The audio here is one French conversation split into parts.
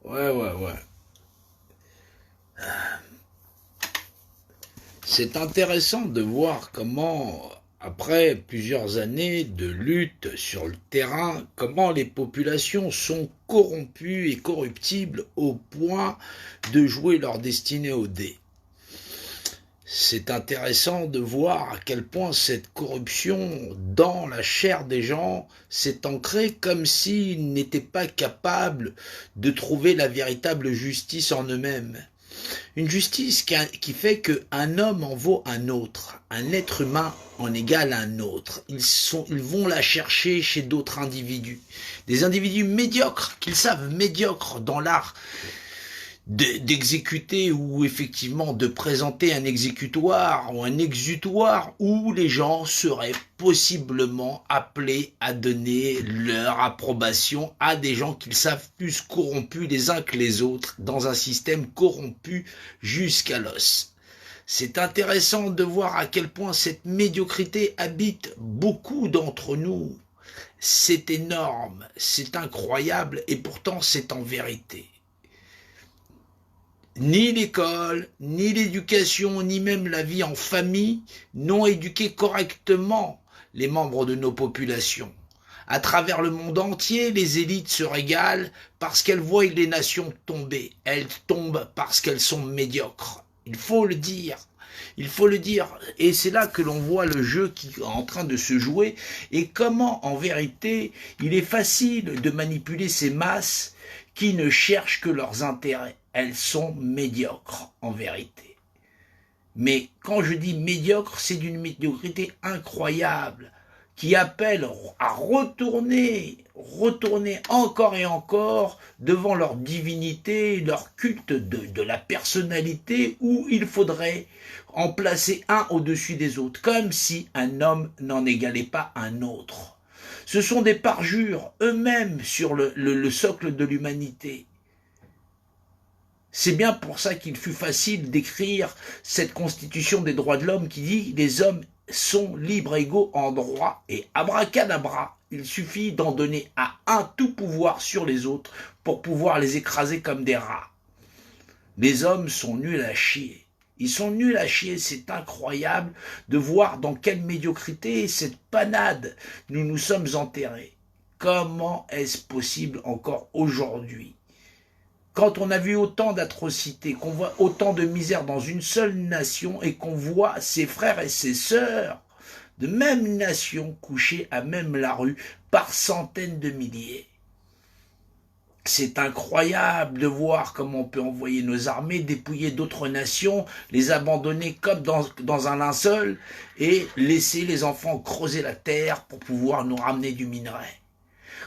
Ouais, ouais, ouais. C'est intéressant de voir comment, après plusieurs années de lutte sur le terrain, comment les populations sont corrompues et corruptibles au point de jouer leur destinée au dé. C'est intéressant de voir à quel point cette corruption dans la chair des gens s'est ancrée comme s'ils n'étaient pas capables de trouver la véritable justice en eux-mêmes. Une justice qui fait qu'un homme en vaut un autre, un être humain en égale un autre. Ils vont la chercher chez d'autres individus. Des individus médiocres, qu'ils savent médiocres dans l'art d'exécuter ou effectivement de présenter un exécutoire ou un exutoire où les gens seraient possiblement appelés à donner leur approbation à des gens qu'ils savent plus corrompus les uns que les autres dans un système corrompu jusqu'à l'os. C'est intéressant de voir à quel point cette médiocrité habite beaucoup d'entre nous. C'est énorme, c'est incroyable et pourtant c'est en vérité. Ni l'école, ni l'éducation, ni même la vie en famille n'ont éduqué correctement les membres de nos populations. À travers le monde entier, les élites se régalent parce qu'elles voient les nations tomber. Elles tombent parce qu'elles sont médiocres. Il faut le dire. Il faut le dire. Et c'est là que l'on voit le jeu qui est en train de se jouer et comment, en vérité, il est facile de manipuler ces masses qui ne cherchent que leurs intérêts. Elles sont médiocres, en vérité. Mais quand je dis médiocre, c'est d'une médiocrité incroyable qui appelle à retourner encore et encore devant leur divinité, leur culte de la personnalité où il faudrait en placer un au-dessus des autres, comme si un homme n'en égalait pas un autre. Ce sont des parjures eux-mêmes sur le socle de l'humanité. C'est bien pour ça qu'il fut facile d'écrire cette constitution des droits de l'homme qui dit les hommes sont libres et égaux en droit et abracadabra, il suffit d'en donner à un tout pouvoir sur les autres pour pouvoir les écraser comme des rats. Les hommes sont nuls à chier. Ils sont nuls à chier, c'est incroyable de voir dans quelle médiocrité cette panade nous nous sommes enterrés. Comment est-ce possible encore aujourd'hui? Quand on a vu autant d'atrocités, qu'on voit autant de misère dans une seule nation et qu'on voit ses frères et ses sœurs de même nation couchés à même la rue par centaines de milliers. C'est incroyable de voir comment on peut envoyer nos armées dépouiller d'autres nations, les abandonner comme dans un linceul et laisser les enfants creuser la terre pour pouvoir nous ramener du minerai.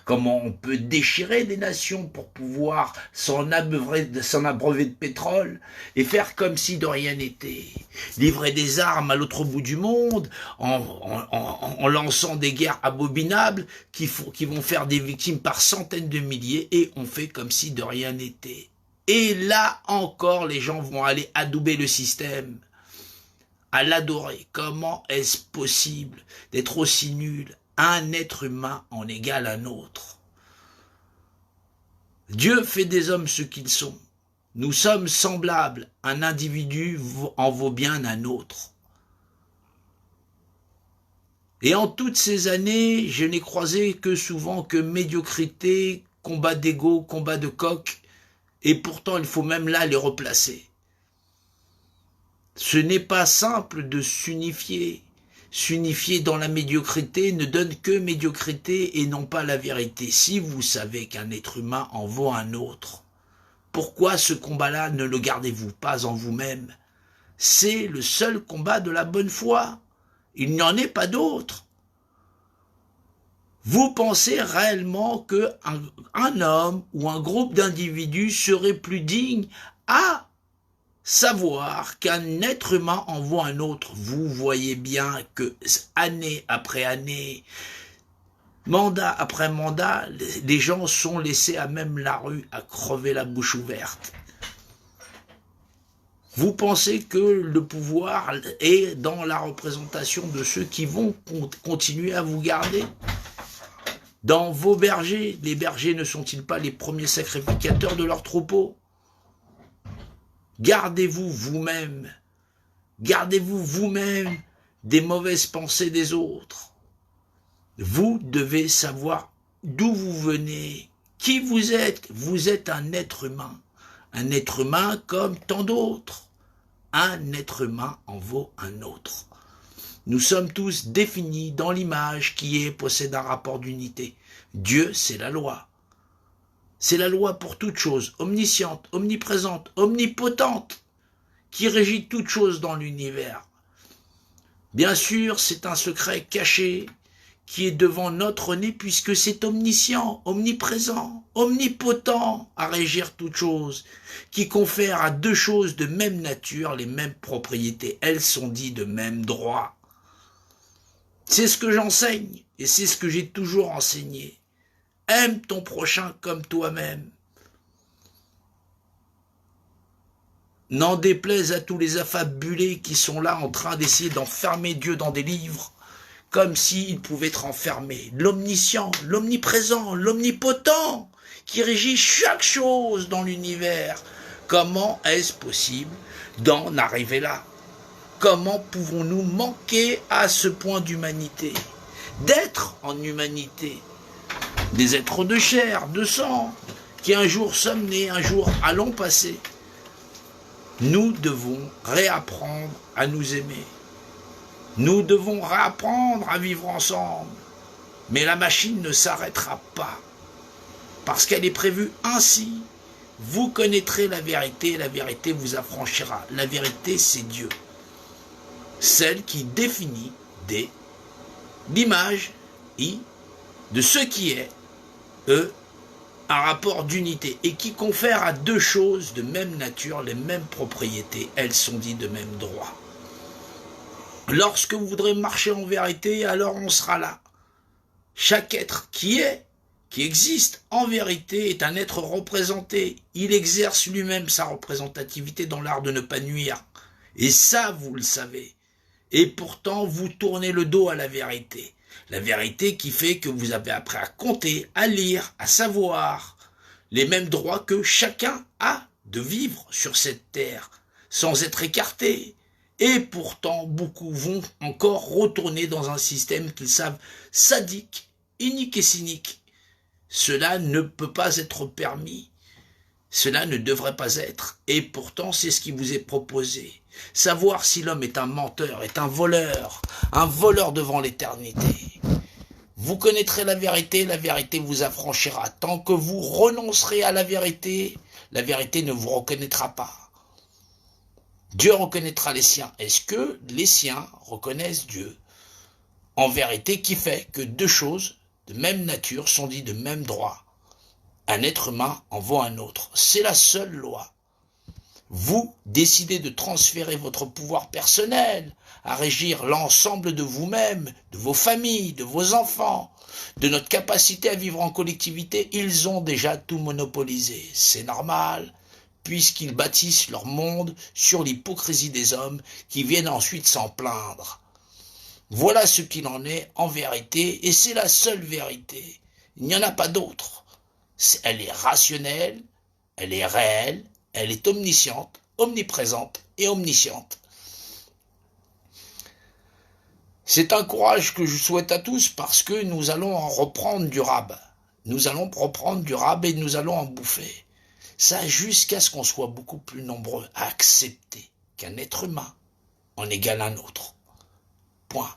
Comment on peut déchirer des nations pour pouvoir s'en abreuver de pétrole et faire comme si de rien n'était. Livrer des armes à l'autre bout du monde en lançant des guerres abominables qui vont faire des victimes par centaines de milliers et on fait comme si de rien n'était. Et là encore, les gens vont aller adouber le système, à l'adorer. Comment est-ce possible d'être aussi nul? Un être humain en égale un autre. Dieu fait des hommes ce qu'ils sont. Nous sommes semblables. Un individu en vaut bien un autre. Et en toutes ces années, je n'ai croisé que souvent que médiocrité, combat d'ego, combat de coq, et pourtant il faut même là les replacer. Ce n'est pas simple de s'unifier. S'unifier dans la médiocrité ne donne que médiocrité et non pas la vérité. Si vous savez qu'un être humain en vaut un autre, pourquoi ce combat-là ne le gardez-vous pas en vous-même? C'est le seul combat de la bonne foi. Il n'y en est pas d'autre. Vous pensez réellement qu'un homme ou un groupe d'individus serait plus digne à savoir qu'un être humain en vaut un autre? Vous voyez bien que année après année, mandat après mandat, les gens sont laissés à même la rue à crever la bouche ouverte. Vous pensez que le pouvoir est dans la représentation de ceux qui vont continuer à vous garder? Dans vos bergers, les bergers ne sont-ils pas les premiers sacrificateurs de leurs troupeaux? Gardez-vous vous-même des mauvaises pensées des autres. Vous devez savoir d'où vous venez, qui vous êtes. Vous êtes un être humain comme tant d'autres. Un être humain en vaut un autre. Nous sommes tous définis dans l'image qui possède un rapport d'unité. Dieu, c'est la loi. C'est la loi pour toute chose, omnisciente, omniprésente, omnipotente, qui régit toute chose dans l'univers. Bien sûr, c'est un secret caché qui est devant notre nez puisque c'est omniscient, omniprésent, omnipotent à régir toute chose, qui confère à deux choses de même nature les mêmes propriétés. Elles sont dites de même droit. C'est ce que j'enseigne et c'est ce que j'ai toujours enseigné. Aime ton prochain comme toi-même. N'en déplaise à tous les affabulés qui sont là en train d'essayer d'enfermer Dieu dans des livres, comme s'il pouvait être enfermé. L'omniscient, l'omniprésent, l'omnipotent, qui régit chaque chose dans l'univers. Comment est-ce possible d'en arriver là? Comment pouvons-nous manquer à ce point d'humanité? D'être en humanité. Des êtres de chair, de sang, qui un jour sommes nés, un jour allons passer. Nous devons réapprendre à nous aimer. Nous devons réapprendre à vivre ensemble. Mais la machine ne s'arrêtera pas. Parce qu'elle est prévue ainsi. Vous connaîtrez la vérité vous affranchira. La vérité, c'est Dieu. Celle qui définit l'image de ce qui est, un rapport d'unité et qui confère à deux choses de même nature les mêmes propriétés. Elles sont dites de même droit. Lorsque vous voudrez marcher en vérité, alors on sera là. Chaque être qui existe en vérité est un être représenté. Il exerce lui-même sa représentativité dans l'art de ne pas nuire. Et ça, vous le savez. Et pourtant, vous tournez le dos à la vérité. La vérité qui fait que vous avez appris à compter, à lire, à savoir les mêmes droits que chacun a de vivre sur cette terre, sans être écarté. Et pourtant, beaucoup vont encore retourner dans un système qu'ils savent sadique, inique et cynique. Cela ne peut pas être permis. Cela ne devrait pas être. Et pourtant, c'est ce qui vous est proposé. Savoir si l'homme est un menteur, est un voleur devant l'éternité. Vous connaîtrez la vérité vous affranchira. Tant que vous renoncerez à la vérité ne vous reconnaîtra pas. Dieu reconnaîtra les siens. Est-ce que les siens reconnaissent Dieu? En vérité, qui fait que deux choses de même nature sont dites de même droit. Un être humain en vaut un autre. C'est la seule loi. Vous décidez de transférer votre pouvoir personnel à régir l'ensemble de vous-même, de vos familles, de vos enfants, de notre capacité à vivre en collectivité. Ils ont déjà tout monopolisé. C'est normal, puisqu'ils bâtissent leur monde sur l'hypocrisie des hommes qui viennent ensuite s'en plaindre. Voilà ce qu'il en est en vérité, et c'est la seule vérité. Il n'y en a pas d'autre. Elle est rationnelle, elle est réelle, elle est omnisciente, omniprésente et omnisciente. C'est un courage que je souhaite à tous parce que nous allons en reprendre du rab. Nous allons reprendre du rab et nous allons en bouffer. Ça jusqu'à ce qu'on soit beaucoup plus nombreux à accepter qu'un être humain en égale un autre. Point.